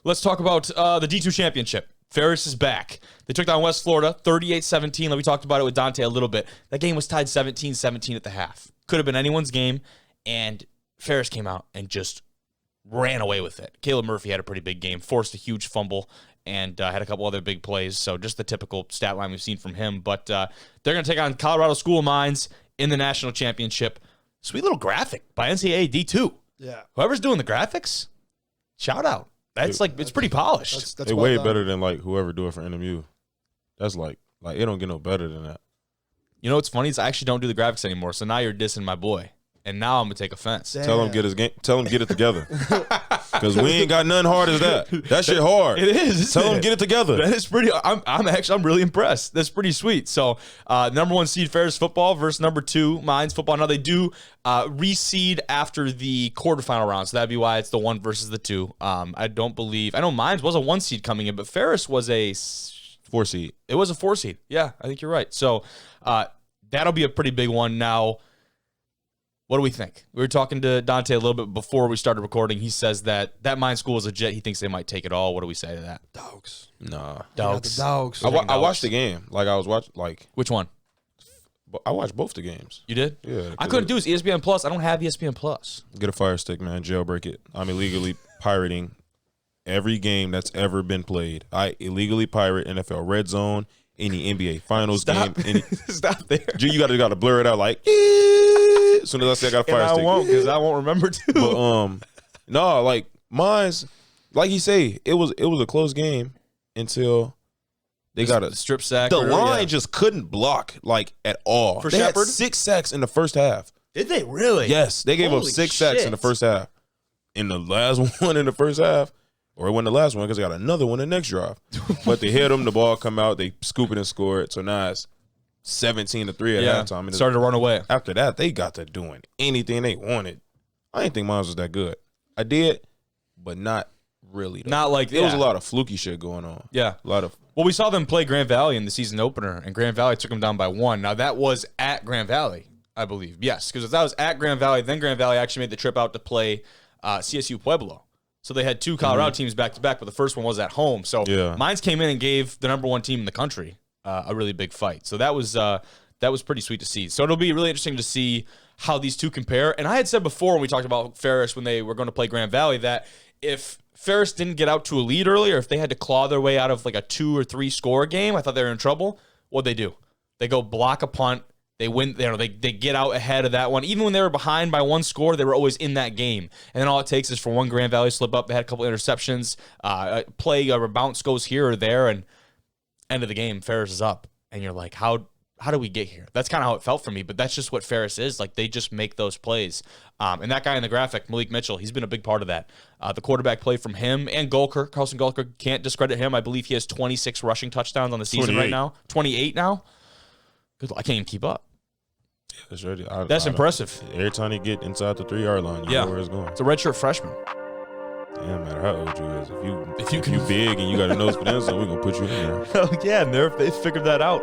let's talk about the D2 championship. Ferris is back. They took down West Florida 38-17. Like we talked about it with Dante a little bit. That game was tied 17-17 at the half. Could have been anyone's game, and Ferris came out and just ran away with it. Caleb Murphy had a pretty big game, forced a huge fumble, and had a couple other big plays. So just the typical stat line we've seen from him. But they're going to take on Colorado School of Mines in the national championship. Sweet little graphic by NCAA D2. Yeah. Whoever's doing the graphics, shout out. It's pretty polished. That's way better than like whoever do it for NMU. That's like it don't get no better than that. You know what's funny is I actually don't do the graphics anymore. So now you're dissing my boy, and now I'm gonna take offense. Damn. Tell him get it together. Because we ain't got nothing hard as that. That shit hard. It is. Tell him get it together. That is pretty. I'm really impressed. That's pretty sweet. So number 1 seed Ferris football versus number 2 Mines football. Now they do reseed after the quarterfinal round, so that'd be why it's the 1 versus the 2. I know Mines was a 1 seed coming in, but Ferris was a 4 seed. It was a 4 seed. Yeah, I think you're right. So that'll be a pretty big one. Now, what do we think? We were talking to Dante a little bit before we started recording. He says that Mine school is legit. He thinks they might take it all. What do we say to that? Dogs. Nah. Dogs. Dogs. I watched the game. Like I was watching. Like Which one? I watched both the games. You did? Yeah. I couldn't do is ESPN Plus. I don't have ESPN Plus. Get a Fire Stick, man. Jailbreak it. I'm illegally pirating every game that's ever been played. I illegally pirate NFL Red Zone, any NBA Finals game. Stop there. You got to blur it out like. As soon as I say I got a Fire Stick, I won't because I won't remember to. But no, like Mine's, like you say, it was a close game until they got a strip sack. The line just couldn't block like at all. For they Shepard? had 6 sacks in the first half. Did they really? Yes, they gave up Holy 6 sacks in the first half. In the last one in the first half, or it wasn't the last one because they got another one the next drive. But they hit them, the ball come out, they scoop it and score it. So now it's 17-3 at halftime. And started to run away. After that, they got to doing anything they wanted. I didn't think Miles was that good. I did, but not really. Though. Not like there was a lot of fluky shit going on. Yeah, a lot of. Well, we saw them play Grand Valley in the season opener, and Grand Valley took them down by 1. Now that was at Grand Valley, I believe. Yes, because that was at Grand Valley. Then Grand Valley actually made the trip out to play CSU Pueblo. So they had 2 Colorado teams back to back, but the first one was at home. So Mines came in and gave the number 1 team in the country a really big fight. So that was pretty sweet to see. So it'll be really interesting to see how these two compare. And I had said before when we talked about Ferris when they were going to play Grand Valley that if Ferris didn't get out to a lead early or if they had to claw their way out of like a 2 or 3 score game, I thought they were in trouble. What'd they do? They go block a punt. They win. They get out ahead of that one. Even when they were behind by 1 score, they were always in that game. And then all it takes is for one Grand Valley slip up. They had a couple interceptions. A play or a bounce goes here or there, and end of the game, Ferris is up. And you're like, how do we get here? That's kind of how it felt for me. But that's just what Ferris is. Like they just make those plays. And that guy in the graphic, Malik Mitchell, he's been a big part of that. The quarterback play from him and Golker, Carlson Golker, can't discredit him. I believe he has 26 rushing touchdowns on the season 28. right now. 28 now. I can't even keep up. That's ready. That's impressive. Every time you get inside the 3-yard line, you know where it's going. It's a redshirt freshman. Yeah, no matter how old you is, if you big and you got a nose for them, so we're gonna put you in there. Hell yeah, and they figured that out.